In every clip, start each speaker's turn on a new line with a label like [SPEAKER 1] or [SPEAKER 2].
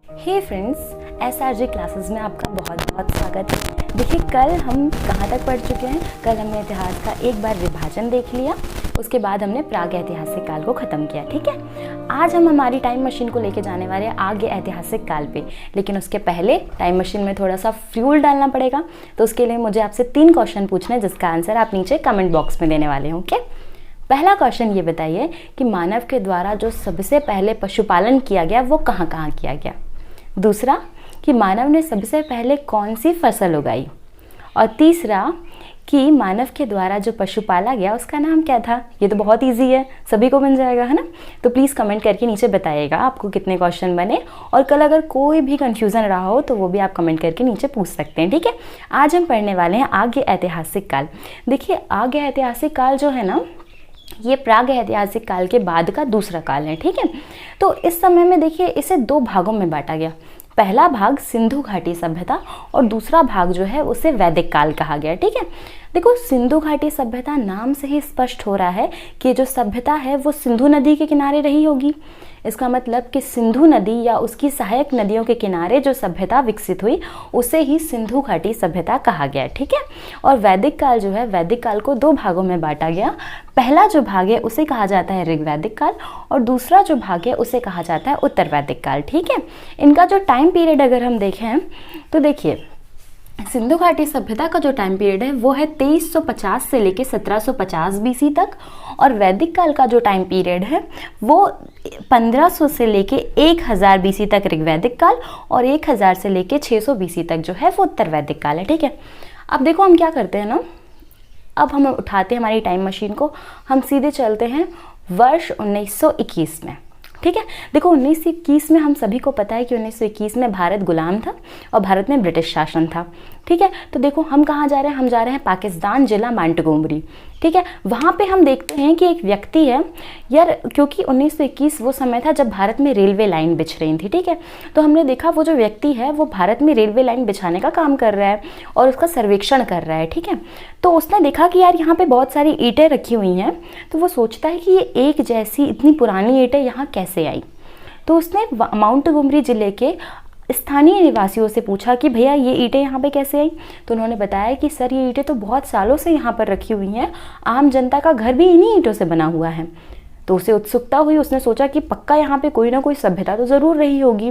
[SPEAKER 1] हे friends, SRG classes में आपका बहुत बहुत स्वागत है। देखिए, कल हम कहाँ तक पढ़ चुके हैं। कल हमने इतिहास का एक बार विभाजन देख लिया, उसके बाद हमने प्राग ऐतिहासिक काल को ख़त्म किया। ठीक है, आज हम हमारी टाइम मशीन को लेके जाने वाले हैं आगे ऐतिहासिक काल पे, लेकिन उसके पहले टाइम मशीन में थोड़ा सा फ्यूल डालना पड़ेगा। तो उसके लिए मुझे आपसे 3 क्वेश्चन पूछने हैं, जिसका आंसर आप नीचे कमेंट बॉक्स में देने वाले हैं। ओके, पहला क्वेश्चन ये बताइए कि मानव के द्वारा जो सबसे पहले पशुपालन किया गया वो कहाँ कहाँ किया गया। दूसरा, कि मानव ने सबसे पहले कौन सी फसल उगाई। और तीसरा, कि मानव के द्वारा जो पशु पाला गया उसका नाम क्या था। ये तो बहुत इजी है, सभी को बन जाएगा, है ना। तो प्लीज़ कमेंट करके नीचे बताइएगा आपको कितने क्वेश्चन बने, और कल अगर कोई भी कंफ्यूजन रहा हो तो वो भी आप कमेंट करके नीचे पूछ सकते हैं। ठीक है, आज हम पढ़ने वाले हैं आगे ऐतिहासिक काल। देखिए, आगे ऐतिहासिक काल जो है ना, ये प्राग ऐतिहासिक काल के बाद का दूसरा काल है। ठीक है, तो इस समय में देखिए इसे 2 भागों में बांटा गया। पहला भाग सिंधु घाटी सभ्यता और दूसरा भाग जो है उसे वैदिक काल कहा गया। ठीक है, देखो, सिंधु घाटी सभ्यता नाम से ही स्पष्ट हो रहा है कि जो सभ्यता है वो सिंधु नदी के किनारे रही होगी। इसका मतलब कि सिंधु नदी या उसकी सहायक नदियों के किनारे जो सभ्यता विकसित हुई उसे ही सिंधु घाटी सभ्यता कहा गया। ठीक है, और वैदिक काल जो है, वैदिक काल को 2 भागों में बांटा गया। पहला जो भाग है उसे कहा जाता है ऋग्वैदिक काल, और दूसरा जो भाग है उसे कहा जाता है उत्तर वैदिक काल। ठीक है, इनका जो टाइम पीरियड अगर हम देखें तो देखिए, सिंधु घाटी सभ्यता का जो टाइम पीरियड है वो है 2350 से लेके 1750 BC तक, और वैदिक काल का जो टाइम पीरियड है वो 1500 से लेके 1000 BC तक ऋग्वैदिक काल, और 1000 से लेके 600 BC तक जो है वो उत्तर वैदिक काल है। ठीक है, अब देखो हम क्या करते हैं ना, अब हम उठाते हैं हमारी टाइम मशीन को, हम सीधे चलते हैं वर्ष 1921 में। ठीक है, देखो 1921 में हम सभी को पता है कि 1921 में भारत गुलाम था और भारत में ब्रिटिश शासन था। ठीक है, तो देखो हम कहाँ जा रहे हैं, हम जा रहे हैं पाकिस्तान, जिला मांटगोमरी। ठीक है, वहाँ पे हम देखते हैं कि एक व्यक्ति है यार, क्योंकि 1921 वो समय था जब भारत में रेलवे लाइन बिछ रही थी। ठीक है, तो हमने देखा वो जो व्यक्ति है वो भारत में रेलवे लाइन बिछाने का काम कर रहा है और उसका सर्वेक्षण कर रहा है। ठीक है, तो उसने देखा कि यार यहाँ पे बहुत सारी ईंटें रखी हुई हैं, तो वो सोचता है कि ये एक जैसी इतनी पुरानी ईंटें यहाँ कैसे आई। तो उसने माउंटगोमरी जिले के स्थानीय निवासियों से पूछा कि भैया ये ईंटें यहाँ पे कैसे आई। तो उन्होंने बताया कि सर ये ईंटें तो बहुत सालों से यहाँ पर रखी हुई हैं, आम जनता का घर भी इन्हीं ईंटों से बना हुआ है। तो उसे उत्सुकता हुई, उसने सोचा कि पक्का यहाँ पे कोई ना कोई सभ्यता तो ज़रूर रही होगी,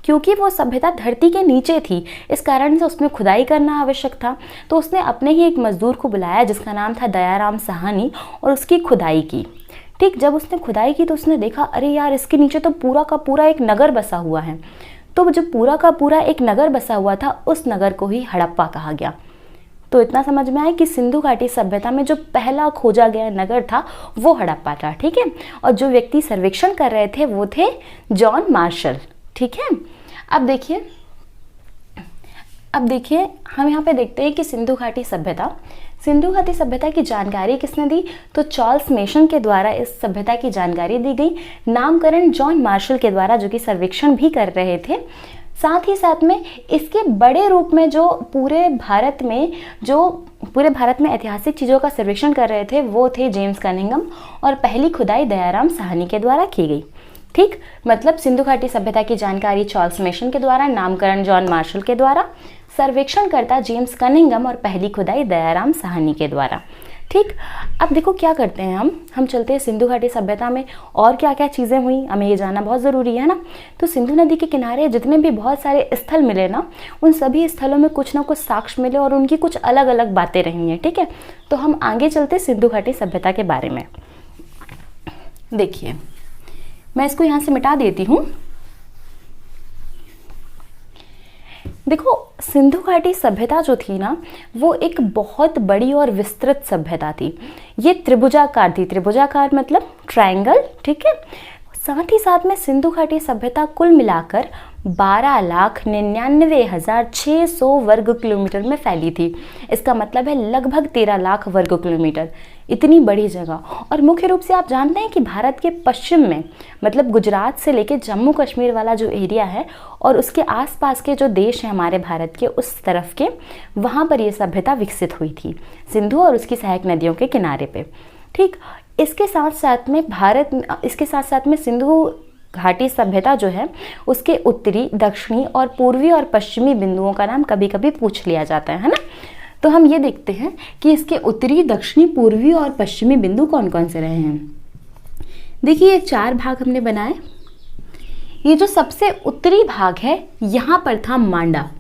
[SPEAKER 1] क्योंकि वो सभ्यता धरती के नीचे थी, इस कारण से उसमें खुदाई करना आवश्यक था। तो उसने अपने ही एक मजदूर को बुलाया जिसका नाम था दयाराम साहनी, और उसकी खुदाई की। ठीक, जब उसने खुदाई की तो उसने देखा अरे यार, इसके नीचे तो पूरा का पूरा एक नगर बसा हुआ है। तो जो पूरा का पूरा एक नगर बसा हुआ था, उस नगर को ही हड़प्पा कहा गया। तो इतना समझ में आया कि सिंधु घाटी सभ्यता में जो पहला खोजा गया नगर था वो हड़प्पा था। ठीक है, और जो व्यक्ति सर्वेक्षण कर रहे थे वो थे जॉन मार्शल। ठीक है, अब देखिए हम यहाँ पे देखते हैं कि सिंधु घाटी सभ्यता की जानकारी किसने दी। तो चार्ल्स मेसन के द्वारा इस सभ्यता की जानकारी दी गई, नामकरण जॉन मार्शल के द्वारा, जो कि सर्वेक्षण भी कर रहे थे। साथ ही साथ में इसके बड़े रूप में जो पूरे भारत में ऐतिहासिक चीज़ों का सर्वेक्षण कर रहे थे वो थे जेम्स कनिंघम, और पहली खुदाई दयाराम साहनी के द्वारा की गई। ठीक, मतलब सिंधु घाटी सभ्यता की जानकारी चार्ल्स मेसन के द्वारा, नामकरण जॉन मार्शल के द्वारा, सर्वेक्षणकर्ता जेम्स कनिंघम, और पहली खुदाई दयाराम साहनी के द्वारा। ठीक, अब देखो क्या करते हैं हम चलते हैं सिंधु घाटी सभ्यता में और क्या क्या चीज़ें हुई, हमें ये जानना बहुत ज़रूरी है ना। तो सिंधु नदी के किनारे जितने भी बहुत सारे स्थल मिले ना, उन सभी स्थलों में कुछ ना कुछ साक्ष्य मिले और उनकी कुछ अलग अलग बातें रही हैं। ठीक है, तो हम आगे चलते सिंधु घाटी सभ्यता के बारे में। देखिए, मैं इसको यहाँ से मिटा देती हूँ। देखो, सिंधु घाटी सभ्यता जो थी ना, वो एक बहुत बड़ी और विस्तृत सभ्यता थी। ये त्रिभुजाकार थी, त्रिभुजाकार मतलब ट्रायंगल। ठीक है, साथ ही साथ में सिंधु घाटी सभ्यता कुल मिलाकर 12,99,600 वर्ग किलोमीटर में फैली थी। इसका मतलब है लगभग 13 लाख वर्ग किलोमीटर, इतनी बड़ी जगह। और मुख्य रूप से आप जानते हैं कि भारत के पश्चिम में, मतलब गुजरात से लेके जम्मू कश्मीर वाला जो एरिया है और उसके आसपास के जो देश हैं हमारे भारत के, उस तरफ के, वहाँ पर यह सभ्यता विकसित हुई थी, सिंधु और उसकी सहायक नदियों के किनारे पे। ठीक, इसके साथ साथ में सिंधु घाटी सभ्यता जो है उसके उत्तरी, दक्षिणी और पूर्वी और पश्चिमी बिंदुओं का नाम कभी कभी पूछ लिया जाता है ना। तो हम ये देखते हैं कि इसके उत्तरी, दक्षिणी, पूर्वी और पश्चिमी बिंदु कौन कौन से रहे हैं। देखिए ये 4 भाग हमने बनाए। ये जो सबसे उत्तरी भाग है यहां पर था मांडा।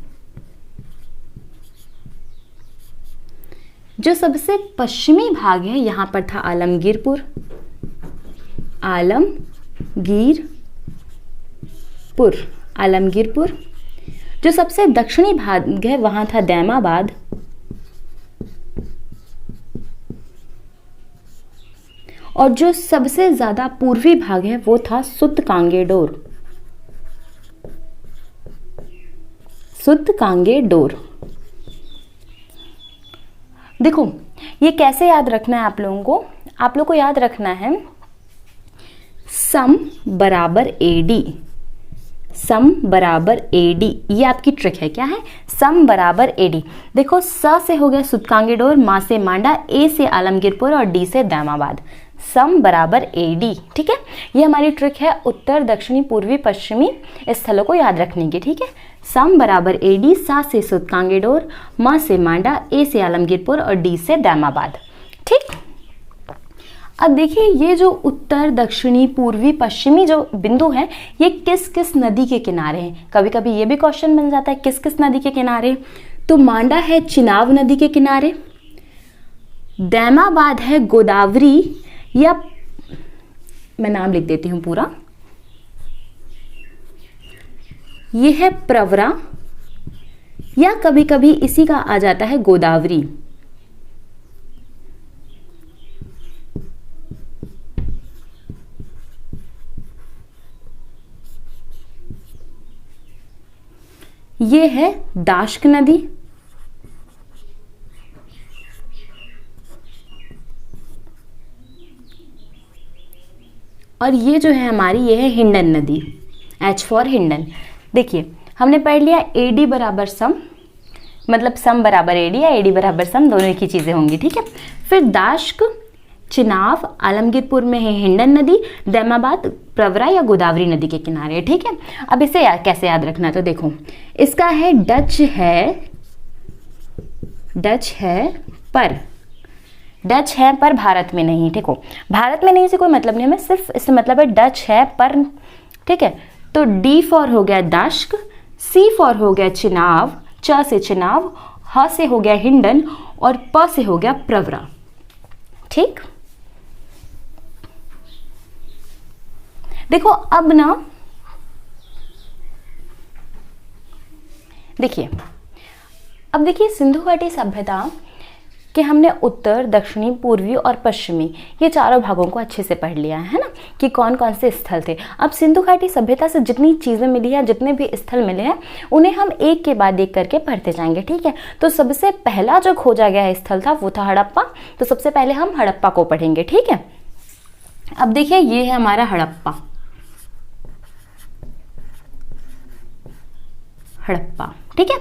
[SPEAKER 1] जो सबसे पश्चिमी भाग है यहां पर था आलमगीरपुर, आलमगीरपुर। जो सबसे दक्षिणी भाग है वहां था दैमाबाद, और जो सबसे ज्यादा पूर्वी भाग है वो था सुतकांगेडोर। देखो ये कैसे याद रखना है आप लोगों को, आप लोगों को याद रखना है सम बराबर एडी, ये आपकी ट्रिक है। क्या है? सम बराबर एडी। देखो स से हो गया सुतकांगेडोर, मा से मांडा, ए से आलमगीरपुर और डी से दैमाबाद। सम बराबर एडी, ठीक है। ये हमारी ट्रिक है उत्तर, दक्षिणी, पूर्वी, पश्चिमी स्थलों को याद रखने की, ठीक है। सम बराबर एडी, सा से सुतकांगेडोर, मा से मांडा, ए से आलमगीरपुर और डी से दैमाबाद, ठीक। अब देखिए ये जो उत्तर, दक्षिणी, पूर्वी, पश्चिमी जो बिंदु है ये किस किस नदी के किनारे हैं। कभी कभी ये भी क्वेश्चन बन जाता है किस किस नदी के किनारे। तो मांडा है चिनाब नदी के किनारे, दैमाबाद है गोदावरी, या मैं नाम लिख देती हूं पूरा, ये है प्रवरा, या कभी कभी इसी का आ जाता है गोदावरी। ये है दाश्क नदी, और ये जो है हमारी ये है हिंडन नदी, H फॉर हिंडन। देखिए हमने पढ़ लिया एडी बराबर सम, मतलब सम बराबर एडी या एडी बराबर सम, दोनों एक ही चीजें होंगी, ठीक है। फिर दाश्क, चिनाब, आलमगीरपुर में है हिंडन नदी, दैमाबाद प्रवरा या गोदावरी नदी के किनारे, ठीक है। अब इसे कैसे याद रखना, तो देखो इसका है डच है पर भारत में नहीं, ठीक हो। भारत में नहीं से कोई मतलब नहीं, हमें सिर्फ इससे मतलब है डच है पर, ठीक है। तो डी फॉर हो गया दाश्क, सी फॉर हो गया चिनाब, च से चिनाब, ह से हो गया हिंडन और प से हो गया प्रवरा, ठीक। देखो अब ना देखिए, अब देखिए सिंधु घाटी सभ्यता कि हमने उत्तर, दक्षिणी, पूर्वी और पश्चिमी ये चारों भागों को अच्छे से पढ़ लिया है ना, कि कौन कौन से स्थल थे। अब सिंधु घाटी सभ्यता से जितनी चीज़ें मिली हैं, जितने भी स्थल मिले हैं, उन्हें हम एक के बाद एक करके पढ़ते जाएंगे, ठीक है। तो सबसे पहला जो खोजा गया स्थल था वो था हड़प्पा, तो सबसे पहले हम हड़प्पा को पढ़ेंगे, ठीक है। अब देखिए ये है हमारा हड़प्पा, ठीक है।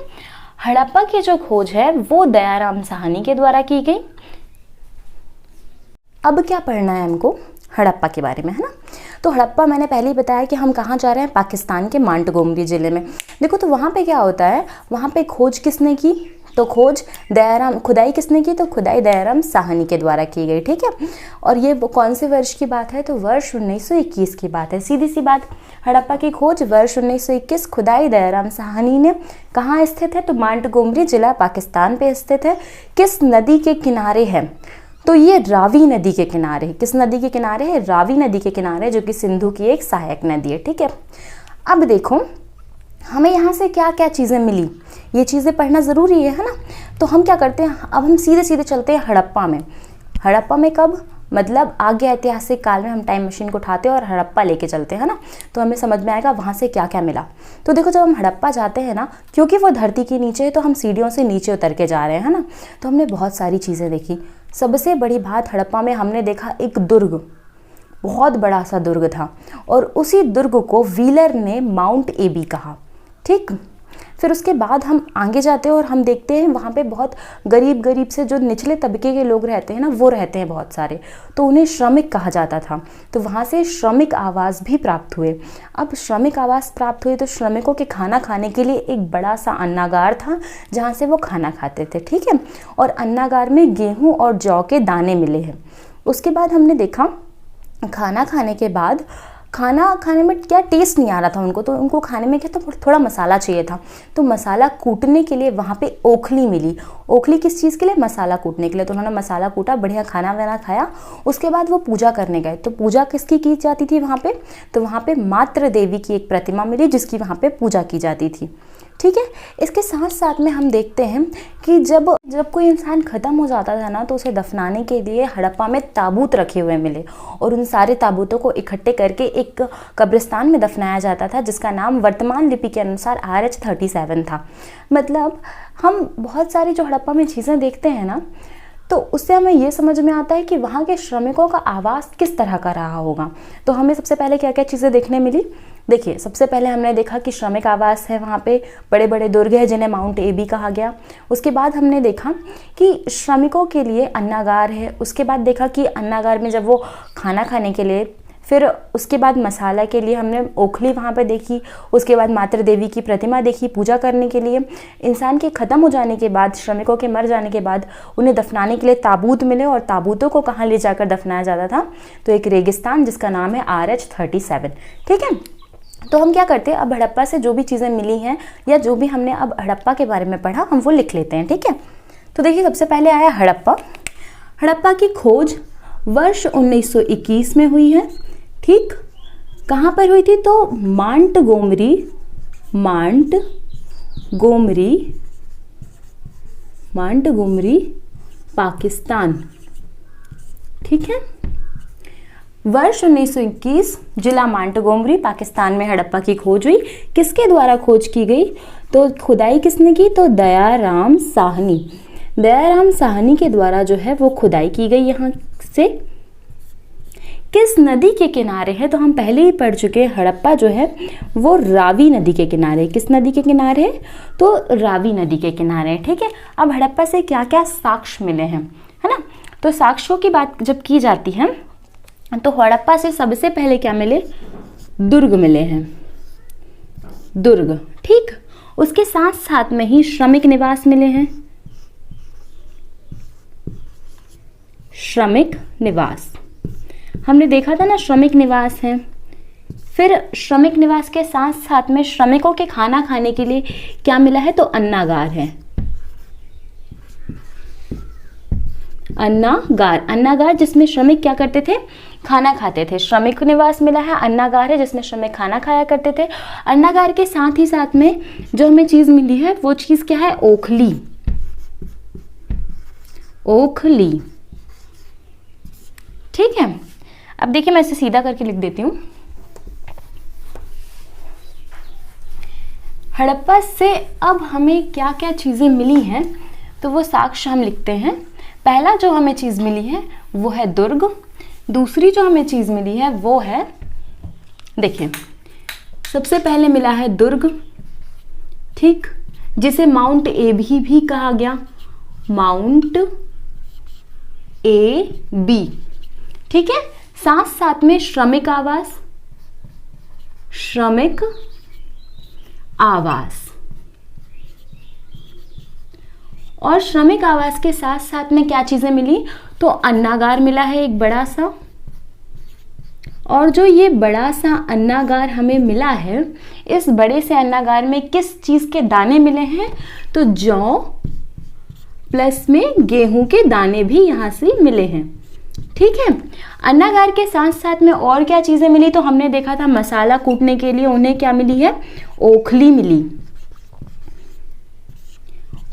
[SPEAKER 1] हड़प्पा की जो खोज है वो दयाराम साहनी के द्वारा की गई। अब क्या पढ़ना है हमको हड़प्पा के बारे में, है ना। तो हड़प्पा मैंने पहले ही बताया कि हम कहाँ जा रहे हैं, पाकिस्तान के मांटगोमरी जिले में। देखो तो वहाँ पे क्या होता है, वहाँ पे खोज किसने की, तो खुदाई किसने की, तो खुदाई दयाराम साहनी के द्वारा की गई, ठीक है। और ये कौन से वर्ष की बात है, तो वर्ष 1921 की बात है। सीधी सी बात, हड़प्पा की खोज वर्ष 1921, खुदाई दयाराम साहनी ने कहाँ स्थित है, तो मांटगोमरी जिला पाकिस्तान पे स्थित है। किस नदी के किनारे है, तो ये रावी नदी के किनारे। किस नदी के किनारे है, रावी नदी के किनारे, जो कि सिंधु की एक सहायक नदी है, ठीक है। अब देखो हमें यहाँ से क्या क्या चीज़ें मिली, ये चीज़ें पढ़ना ज़रूरी है ना। तो हम क्या करते हैं, अब हम सीधे सीधे चलते हैं हड़प्पा में। हड़प्पा में कब, मतलब आगे ऐतिहासिक काल में हम टाइम मशीन को उठाते हैं और हड़प्पा लेके चलते हैं ना, तो हमें समझ में आएगा वहाँ से क्या क्या मिला। तो देखो जब हम हड़प्पा जाते हैं ना, क्योंकि वो धरती के नीचे है तो हम सीढ़ियों से नीचे उतर के जा रहे हैं ना, तो हमने बहुत सारी चीज़ें देखी। सबसे बड़ी बात हड़प्पा में हमने देखा एक दुर्ग, बहुत बड़ा सा दुर्ग था, और उसी दुर्ग को व्हीलर ने माउंट एबी कहा, ठीक। फिर उसके बाद हम आगे जाते हैं और हम देखते हैं वहाँ पे बहुत गरीब से जो निचले तबके के लोग रहते हैं ना, वो रहते हैं बहुत सारे, तो उन्हें श्रमिक कहा जाता था। तो वहाँ से श्रमिक आवास भी प्राप्त हुए। अब श्रमिक आवास प्राप्त हुए तो श्रमिकों के खाना खाने के लिए एक बड़ा सा अन्नागार था जहाँ से वो खाना खाते थे, ठीक है। और अन्नागार में गेहूँ और जौ के दाने मिले हैं। उसके बाद हमने देखा खाना खाने के बाद खाना खाने में क्या टेस्ट नहीं आ रहा था उनको, तो उनको खाने में क्या तो थोड़ा मसाला चाहिए था। तो मसाला कूटने के लिए वहाँ पे ओखली मिली। ओखली किस चीज़ के लिए? मसाला कूटने के लिए। तो उन्होंने मसाला कूटा, बढ़िया खाना वाना खाया। उसके बाद वो पूजा करने गए। तो पूजा किसकी की जाती थी वहाँ पे? तो वहाँ पे मातृ देवी की एक प्रतिमा मिली जिसकी वहाँ पे पूजा की जाती थी, ठीक है। इसके साथ साथ में हम देखते हैं कि जब कोई इंसान ख़त्म हो जाता था ना, तो उसे दफनाने के लिए हड़प्पा में ताबूत रखे हुए मिले और उन सारे ताबूतों को इकट्ठे करके एक कब्रिस्तान में दफनाया जाता था जिसका नाम वर्तमान लिपि के अनुसार RH37 था। मतलब हम बहुत सारी जो हड़प्पा में चीज़ें देखते हैं ना, तो उससे हमें ये समझ में आता है कि वहाँ के श्रमिकों का आवास किस तरह का रहा होगा। तो हमें सबसे पहले क्या क्या चीज़ें देखने मिली? देखिए, सबसे पहले हमने देखा कि श्रमिक आवास है, वहाँ पे बड़े बड़े दुर्ग हैं जिन्हें माउंट एबी कहा गया। उसके बाद हमने देखा कि श्रमिकों के लिए अन्नागार है। उसके बाद देखा कि अन्नागार में जब वो खाना खाने के लिए, फिर उसके बाद मसाला के लिए हमने ओखली वहाँ पे देखी। उसके बाद मातृ देवी की प्रतिमा देखी पूजा करने के लिए। इंसान के ख़त्म हो जाने के बाद, श्रमिकों के मर जाने के बाद उन्हें दफनाने के लिए ताबूत मिले। और ताबूतों को कहाँ ले जाकर दफनाया जाता था? तो एक रेगिस्तान जिसका नाम है RH37, ठीक है। तो हम क्या करते हैं, अब हड़प्पा से जो भी चीज़ें मिली हैं या जो भी हमने अब हड़प्पा के बारे में पढ़ा, हम वो लिख लेते हैं, ठीक है। तो देखिए, सबसे पहले आया हड़प्पा। हड़प्पा की खोज वर्ष 1921 में हुई है, ठीक। कहाँ पर हुई थी? तो मांटगोमरी पाकिस्तान, ठीक है। वर्ष 1921 जिला मांटगोमरी पाकिस्तान में हड़प्पा की खोज हुई। किसके द्वारा खोज की गई? तो खुदाई किसने की? तो दयाराम साहनी के द्वारा जो है वो खुदाई की गई। यहाँ से किस नदी के किनारे है? तो हम पहले ही पढ़ चुके हैं, हड़प्पा जो है वो रावी नदी के किनारे। किस नदी के किनारे है? तो रावी नदी के किनारे, ठीक है। अब हड़प्पा से क्या क्या साक्ष्य मिले हैं, है ना। तो साक्ष्यों की बात जब की जाती है तो हड़प्पा से सबसे पहले क्या मिले? दुर्ग मिले हैं, दुर्ग, ठीक। उसके साथ साथ में ही श्रमिक निवास मिले हैं, श्रमिक निवास हमने देखा था ना, श्रमिक निवास है। फिर श्रमिक निवास के साथ साथ में श्रमिकों के खाना खाने के लिए क्या मिला है? तो अन्नागार है, अन्नागार जिसमें श्रमिक क्या करते थे? खाना खाते थे। श्रमिक निवास मिला है, अन्नागार है जिसमें श्रमिक खाना खाया करते थे। अन्नागार के साथ ही साथ में जो हमें चीज मिली है वो चीज क्या है? ओखली, ठीक है। अब देखिए, मैं इसे सीधा करके लिख देती हूँ। हड़प्पा से अब हमें क्या क्या चीजें मिली हैं, तो वो साक्ष्य हम लिखते हैं। पहला जो हमें चीज मिली है वो है दुर्ग। दूसरी जो हमें चीज मिली है वो है, देखिए, सबसे पहले मिला है दुर्ग, ठीक, जिसे माउंट एबी भी कहा गया, माउंट एबी, ठीक है। साथ साथ में श्रमिक आवास, और श्रमिक आवास के साथ साथ में क्या चीजें मिली? तो अन्नागार मिला है एक बड़ा सा। और जो ये बड़ा सा अन्नागार हमें मिला है, इस बड़े से अन्नागार में किस चीज के दाने मिले हैं? तो जौ प्लस में गेहूं के दाने भी यहां से मिले हैं, ठीक है। अन्नागार के साथ साथ में और क्या चीजें मिली? तो हमने देखा था मसाला कूटने के लिए उन्हें क्या मिली है? ओखली मिली।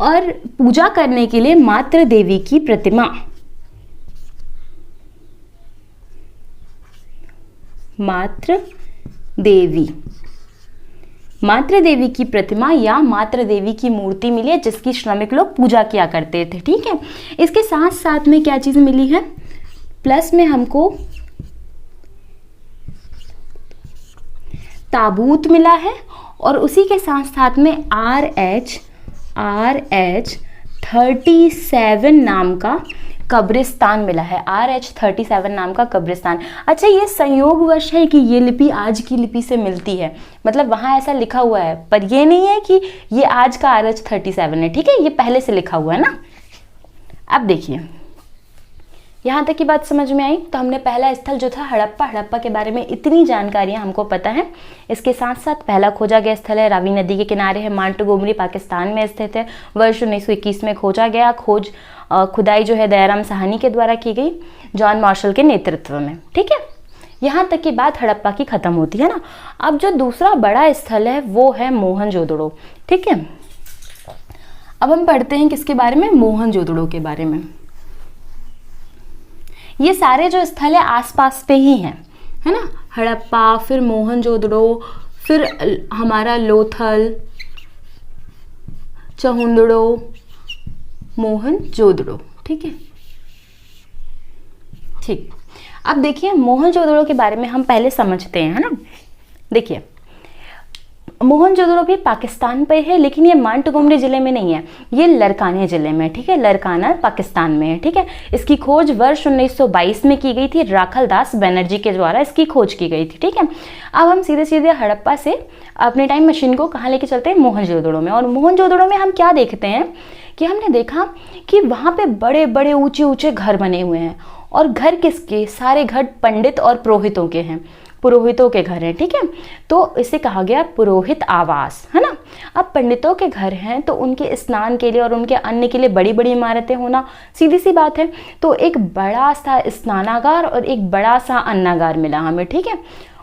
[SPEAKER 1] और पूजा करने के लिए मातृ देवी की प्रतिमा, मातृ देवी की प्रतिमा या मातृ देवी की मूर्ति मिली है जिसकी श्रमिक लोग पूजा किया करते थे, ठीक है। इसके साथ साथ में क्या चीज मिली है? प्लस में हमको ताबूत मिला है और उसी के साथ साथ में RH37 नाम का कब्रिस्तान मिला है। RH37 नाम का कब्रिस्तान। अच्छा, ये संयोगवश है कि ये लिपि आज की लिपि से मिलती है, मतलब वहाँ ऐसा लिखा हुआ है, पर ये नहीं है कि ये आज का RH37 है, ठीक है, ये पहले से लिखा हुआ है ना। अब देखिए, यहाँ तक की बात समझ में आई। तो हमने पहला स्थल जो था हड़प्पा के बारे में इतनी जानकारियाँ हमको पता है। इसके साथ साथ पहला खोजा गया स्थल है रावी नदी के किनारे है, मांटगोमरी पाकिस्तान में स्थित है। वर्ष 1921 में खोजा गया। खुदाई जो है दयाराम साहनी के द्वारा की गई, जॉन मार्शल के नेतृत्व में, ठीक है। यहाँ तक की बात हड़प्पा की खत्म होती है ना। अब जो दूसरा बड़ा स्थल है वो है मोहनजोदड़ो, ठीक है। अब हम पढ़ते हैं किसके बारे में, मोहनजोदड़ो के बारे में। ये सारे जो स्थल है आसपास पे ही हैं, है ना। हड़प्पा, फिर मोहनजोदड़ो, फिर हमारा लोथल, चहुंदड़ो, मोहनजोदड़ो, ठीक है। ठीक, अब देखिए मोहनजोदड़ो के बारे में हम पहले समझते हैं, है ना। देखिए, मोहनजोदड़ो भी पाकिस्तान पे है, लेकिन ये मांटगोमरी जिले में नहीं है, ये लरकाना जिले में, ठीक है। लरकाना पाकिस्तान में है, ठीक है। इसकी खोज वर्ष 1922 में की गई थी। राखल दास बनर्जी के द्वारा इसकी खोज की गई थी, ठीक है। अब हम सीधे सीधे हड़प्पा से अपने टाइम मशीन को कहाँ लेके चलते हैं, मोहनजोदड़ो में। और मोहनजोदड़ो में हम क्या देखते हैं कि हमने देखा कि वहाँ पे बड़े बड़े ऊंचे ऊंचे घर बने हुए हैं। और घर किसके, सारे घर पंडित और पुरोहितों के हैं, पुरोहितों के घर हैं, ठीक है। तो इसे कहा गया पुरोहित आवास, है ना। अब पंडितों के घर हैं तो उनके स्नान के लिए और उनके अन्न के लिए बड़ी बड़ी इमारतें होना सीधी सी बात है। तो एक बड़ा सा स्नानागार और एक बड़ा सा अन्नागार मिला हमें, ठीक है।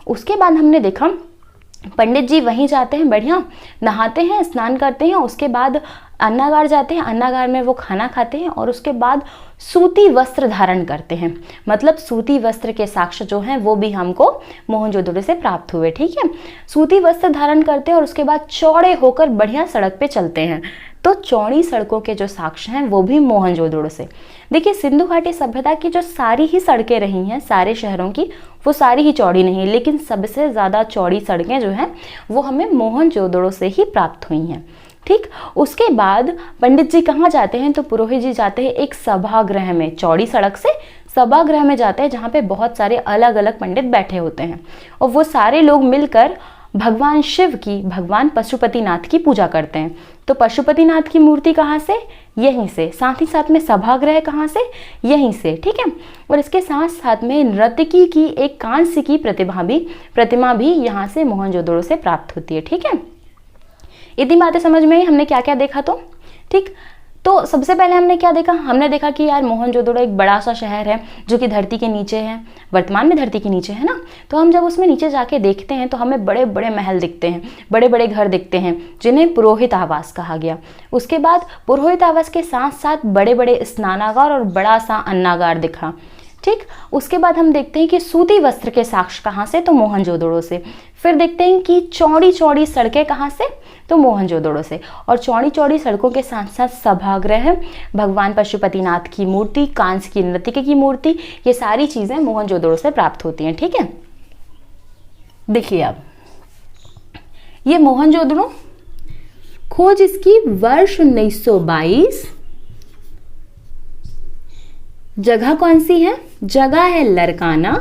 [SPEAKER 1] उसके बाद हमने देखा पंडित जी वहीं जाते हैं, बढ़िया नहाते हैं, स्नान करते हैं, उसके बाद अन्नागार जाते हैं, अन्नागार में वो खाना खाते हैं और उसके बाद सूती वस्त्र धारण करते हैं। मतलब सूती वस्त्र के साक्ष्य जो हैं वो भी हमको मोहनजोदड़ो से प्राप्त हुए, ठीक है। सूती वस्त्र धारण करते हैं और उसके बाद चौड़े होकर बढ़िया सड़क पे चलते हैं। तो चौड़ी सड़कों के जो साक्ष्य हैं वो भी मोहनजोदड़ो से। देखिए, सिंधु घाटी सभ्यता की जो सारी ही सड़कें रही हैं सारे शहरों की, वो सारी ही चौड़ी नहीं, लेकिन सबसे ज़्यादा चौड़ी सड़कें जो हैं वो हमें मोहनजोदड़ो से ही प्राप्त हुई हैं, ठीक। उसके बाद पंडित जी कहाँ जाते हैं, तो पुरोहित जी जाते हैं एक सभागृह में, चौड़ी सड़क से सभागृह में जाते हैं जहाँ पे बहुत सारे अलग अलग पंडित बैठे होते हैं और वो सारे लोग मिलकर भगवान शिव की, भगवान पशुपतिनाथ की पूजा करते हैं। तो पशुपतिनाथ की मूर्ति कहाँ से, यहीं से, साथ ही साथ में सभागृह कहाँ से, यहीं से, ठीक है। और इसके साथ साथ में नर्तकी की एक कांस्य की प्रतिमा भी यहाँ से मोहनजोदड़ो से प्राप्त होती है, ठीक है। इतनी बातें समझ में आई, हमने क्या क्या देखा तो, ठीक। तो सबसे पहले हमने क्या देखा, हमने देखा कि यार मोहनजोदड़ो एक बड़ा सा शहर है जो कि धरती के नीचे है, वर्तमान में धरती के नीचे है ना। तो हम जब उसमें नीचे जाके देखते हैं तो हमें बड़े बड़े महल दिखते हैं, बड़े बड़े घर दिखते हैं जिन्हें पुरोहित आवास कहा गया। उसके बाद पुरोहित आवास के साथ साथ बड़े बड़े स्नानागार और बड़ा सा अन्नागार दिखा, ठीक। उसके बाद हम देखते हैं कि सूती वस्त्र के साक्ष्य कहाँ से, तो मोहनजोदड़ो से। फिर देखते हैं कि चौड़ी चौड़ी सड़कें कहाँ से, तो मोहनजोदड़ो से। और चौड़ी चौड़ी सड़कों के साथ साथ सभागृह, भगवान पशुपतिनाथ की मूर्ति, कांस्य की नर्तकी की मूर्ति, ये सारी चीजें मोहनजोदड़ो से प्राप्त होती हैं, ठीक है। देखिए, अब ये मोहनजोदड़ो खोज इसकी वर्ष 1922। जगह कौन सी है, जगह है लरकाना,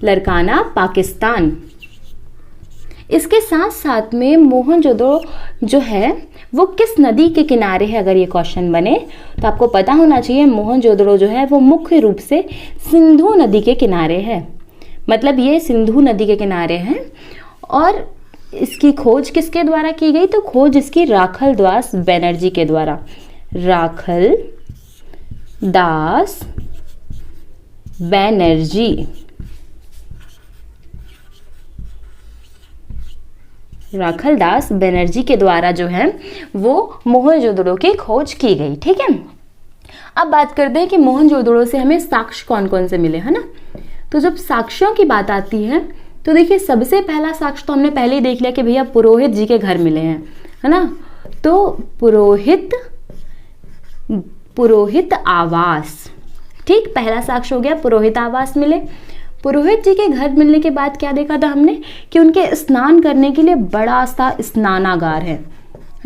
[SPEAKER 1] लरकाना पाकिस्तान। इसके साथ साथ में मोहनजोदड़ो जो है वो किस नदी के किनारे है, अगर ये क्वेश्चन बने तो आपको पता होना चाहिए मोहनजोदड़ो जो है वो मुख्य रूप से सिंधु नदी के किनारे है। मतलब ये सिंधु नदी के किनारे है। और इसकी खोज किसके द्वारा की गई, तो खोज इसकी राखल दास बनर्जी के द्वारा, राखल दास बनर्जी, राखल दास बनर्जी के द्वारा जो है वो मोहनजोदड़ो की खोज की गई, ठीक है। अब बात करते हैं कि मोहनजोदड़ो से हमें साक्ष्य कौन कौन से मिले, है ना। तो जब साक्ष्यों की बात आती है तो देखिए, सबसे पहला साक्ष्य तो हमने पहले ही देख लिया कि भैया पुरोहित जी के घर मिले हैं, है ना। तो पुरोहित आवास, ठीक, पहला साक्ष्य हो गया, पुरोहित आवास मिले। पुरोहित जी के घर मिलने के बाद क्या देखा था हमने कि उनके स्नान करने के लिए बड़ा सा स्नानागार है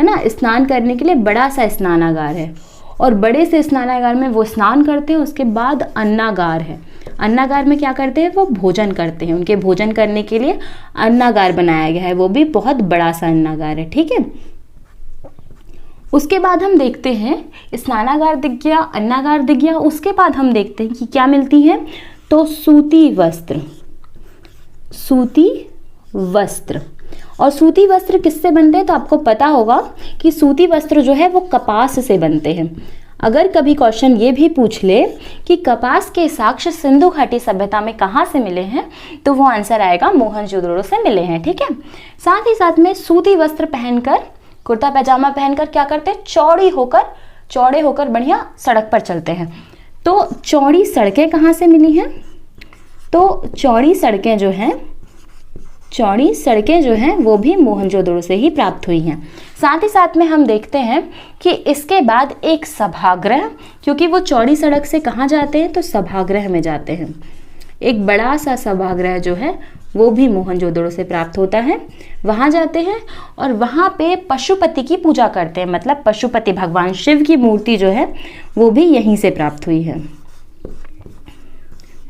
[SPEAKER 1] ना, स्नान करने के लिए बड़ा सा स्नानागार है, और बड़े से स्नानागार में वो स्नान करते हैं। उसके बाद अन्नागार है, अन्नागार में क्या करते हैं, वो भोजन करते हैं। उनके भोजन करने के लिए अन्नागार बनाया गया है, वो भी बहुत बड़ा सा अन्नागार है, ठीक है। उसके बाद हम देखते हैं स्नानागार दिख गया, अन्नागार दिख गया, उसके बाद हम देखते हैं कि क्या मिलती है, तो सूती वस्त्र। सूती वस्त्र, और सूती वस्त्र किससे बनते हैं, तो आपको पता होगा कि सूती वस्त्र जो है वो कपास से बनते हैं। अगर कभी क्वेश्चन ये भी पूछ ले कि कपास के साक्ष्य सिंधु घाटी सभ्यता में कहाँ से मिले हैं, तो वो आंसर आएगा मोहनजोदड़ो से मिले हैं, ठीक है। साथ ही साथ में सूती वस्त्र पहनकर, कुर्ता पैजामा पहनकर क्या करते हैं, चौड़े होकर बढ़िया सड़क पर चलते हैं। तो चौड़ी सड़कें कहाँ से मिली हैं, तो चौड़ी सड़कें जो हैं वो भी मोहनजोदड़ो से ही प्राप्त हुई हैं। साथ ही साथ में हम देखते हैं कि इसके बाद एक सभागृह, क्योंकि वो चौड़ी सड़क से कहाँ जाते हैं, तो सभागृह में जाते हैं। एक बड़ा सा सभागृह जो है वो भी मोहनजोदड़ो से प्राप्त होता है। वहाँ जाते हैं और वहाँ पे पशुपति की पूजा करते हैं, मतलब पशुपति भगवान शिव की मूर्ति जो है वो भी यहीं से प्राप्त हुई है,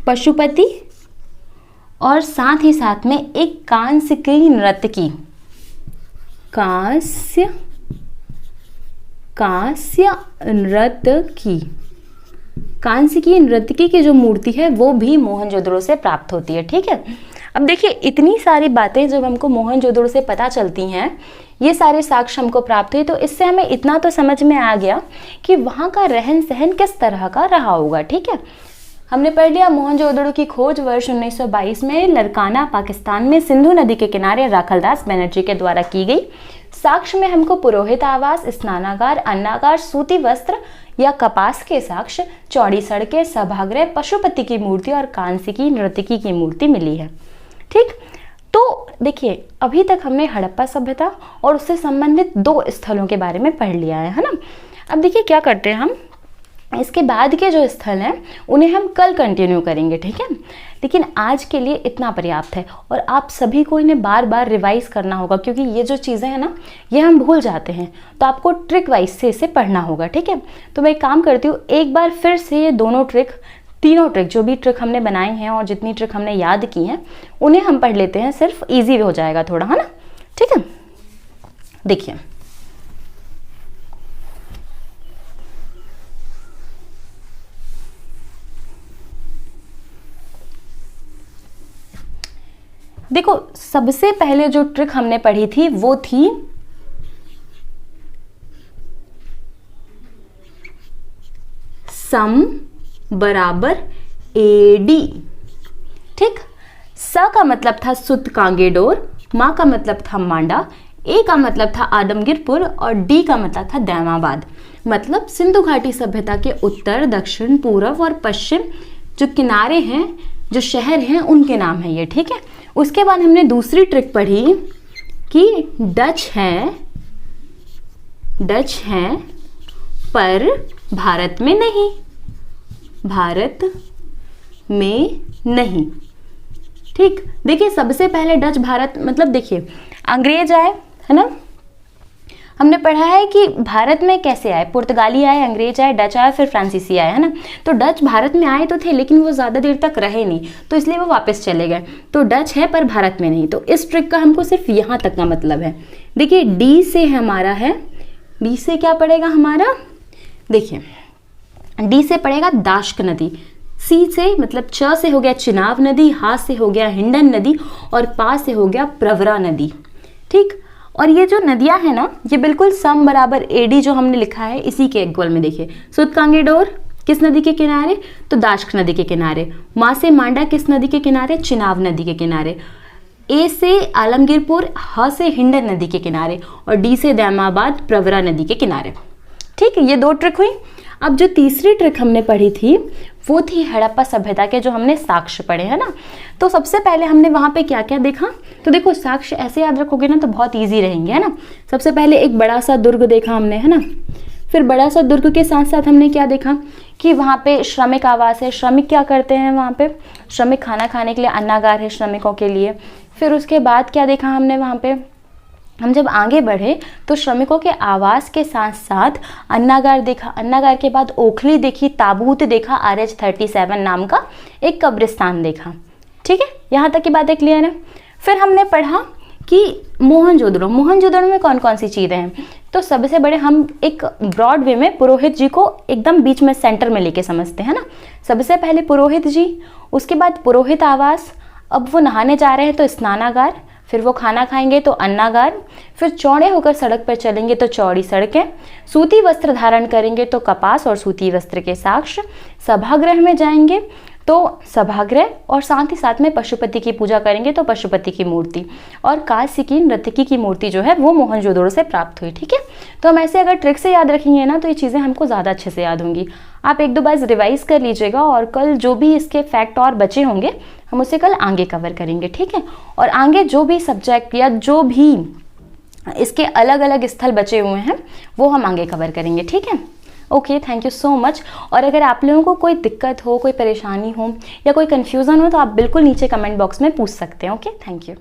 [SPEAKER 1] पशुपति। और साथ ही साथ में एक कांस्यकी नर्तकी, कांस्य नर्तकी की जो मूर्ति है वो भी मोहनजोदड़ो से प्राप्त होती है, ठीक है। अब देखिए इतनी सारी बातें जब हमको मोहनजोदड़ो से पता चलती हैं, ये सारे साक्ष्य हमको प्राप्त हुए, तो इससे हमें इतना तो समझ में आ गया कि वहाँ का रहन सहन किस तरह का रहा होगा, ठीक है। हमने पढ़ लिया मोहनजोदड़ो की खोज वर्ष 1922 में लरकाना पाकिस्तान में सिंधु नदी के किनारे राखलदास बनर्जी के द्वारा की गई। साक्ष्य में हमको पुरोहित आवास, स्नानागार, अन्नागार, सूती वस्त्र या कपास के साक्ष्य, चौड़ी सड़कें, सभागृह, पशुपति की मूर्ति और कांस्यकी नर्तकी की मूर्ति मिली है, ठीक। तो देखिए अभी तक हमने हड़प्पा सभ्यता और उससे संबंधित 2 स्थलों के बारे में पढ़ लिया है ना। अब देखिए क्या करते हैं हम, इसके बाद के जो स्थल हैं उन्हें हम कल कंटिन्यू करेंगे, ठीक है। लेकिन आज के लिए इतना पर्याप्त है, और आप सभी को इन्हें बार बार रिवाइज करना होगा, क्योंकि ये जो चीज़ें हैं ना ये हम भूल जाते हैं, तो आपको ट्रिक वाइज से इसे पढ़ना होगा, ठीक है। तो मैं एक काम करती हूँ, एक बार फिर से ये तीनों ट्रिक जो भी ट्रिक हमने बनाई हैं और जितनी ट्रिक हमने याद की हैं उन्हें हम पढ़ लेते हैं, सिर्फ ईजी हो जाएगा थोड़ा, है ना, ठीक है। देखिए देखो सबसे पहले जो ट्रिक हमने पढ़ी थी वो थी सम बराबर AD, ठीक। स का मतलब था सुत कांगेडोर, मा का मतलब था मांडा, ए का मतलब था आदमगीरपुर और डी का मतलब था दैमाबाद। मतलब सिंधु घाटी सभ्यता के उत्तर, दक्षिण, पूर्व और पश्चिम जो किनारे हैं, जो शहर हैं, उनके नाम है ये, ठीक है। उसके बाद हमने दूसरी ट्रिक पढ़ी कि डच हैं पर भारत में नहीं, ठीक। देखिए सबसे पहले डच भारत, मतलब देखिए अंग्रेज आए, है ना, हमने पढ़ा है कि भारत में कैसे आए, पुर्तगाली आए, अंग्रेज आए, डच आए, फिर फ्रांसीसी आए, है ना। तो डच भारत में आए तो थे लेकिन वो ज़्यादा देर तक रहे नहीं, तो इसलिए वो वापस चले गए। तो डच है पर भारत में नहीं, तो इस ट्रिक का हमको सिर्फ यहाँ तक का मतलब है। देखिए डी से हमारा है, डी से क्या पड़ेगा हमारा, देखिए डी से पड़ेगा दाश्क नदी, सी से मतलब च से हो गया चिनाब नदी, हा से हो गया हिंडन नदी और पा से हो गया प्रवरा नदी, ठीक। और ये जो नदियां हैं ना ये बिल्कुल सम बराबर AD जो हमने लिखा है इसी के इक्वल में। देखिए सुत कांगेडोर किस नदी के किनारे, तो दाश्क नदी के किनारे, मा से मांडा किस नदी के किनारे, चिनाब नदी के किनारे, ए से आलमगीरपुर, ह से हिंडन नदी के किनारे और डी से दैमाबाद प्रवरा नदी के किनारे, ठीक है। ये 2 ट्रिक हुई। अब जो तीसरी ट्रिक हमने पढ़ी थी वो थी हड़प्पा सभ्यता के जो हमने साक्ष्य पढ़े, है ना। तो सबसे पहले हमने वहाँ पे क्या क्या देखा, तो देखो साक्ष्य ऐसे याद रखोगे ना तो बहुत इजी रहेंगे, है ना। सबसे पहले एक बड़ा सा दुर्ग देखा हमने, है ना। फिर बड़ा सा दुर्ग के साथ साथ हमने क्या देखा कि वहाँ पे श्रमिक आवास है। श्रमिक क्या करते हैं वहाँ पे? श्रमिक खाना खाने के लिए अन्नागार है श्रमिकों के लिए। फिर उसके बाद क्या देखा हमने वहाँ पे? हम जब आगे बढ़े तो श्रमिकों के आवास के साथ साथ अन्नागार देखा। अन्नागार के बाद ओखली देखी, ताबूत देखा, RH-37 नाम का एक कब्रिस्तान देखा। ठीक है, यहाँ तक की बातें क्लियर है। फिर हमने पढ़ा कि मोहनजोदड़ो में कौन कौन सी चीज़ें हैं। तो सबसे बड़े हम एक ब्रॉड वे में पुरोहित जी को एकदम बीच में सेंटर में लेके समझते हैं ना। सबसे पहले पुरोहित जी, उसके बाद पुरोहित आवास, अब वो नहाने जा रहे हैं तो स्नानागार, फिर वो खाना खाएंगे तो अन्नागार, फिर चौड़े होकर सड़क पर चलेंगे तो चौड़ी सड़कें, सूती वस्त्र धारण करेंगे तो कपास और सूती वस्त्र के साक्ष, सभागृह में जाएंगे तो सभागृह, और साथ ही साथ में पशुपति की पूजा करेंगे तो पशुपति की मूर्ति, और काशी की नर्तकी की मूर्ति जो है वो मोहनजोदड़ो से प्राप्त हुई। ठीक है, तो हम ऐसे अगर ट्रिक से याद रखेंगे ना तो ये चीज़ें हमको ज़्यादा अच्छे से याद होंगी। आप एक दो बार रिवाइज कर लीजिएगा और कल जो भी इसके फैक्ट और बचे होंगे हम उसे कल आगे कवर करेंगे। ठीक है, और आगे जो भी सब्जेक्ट या जो भी इसके अलग अलग स्थल बचे हुए हैं वो हम आगे कवर करेंगे। ठीक है, okay, thank you so much. और अगर आप लोगों को कोई दिक्कत हो, कोई परेशानी हो या कोई कन्फ्यूज़न हो तो आप बिल्कुल नीचे कमेंट बॉक्स में पूछ सकते हैं। Okay, thank you.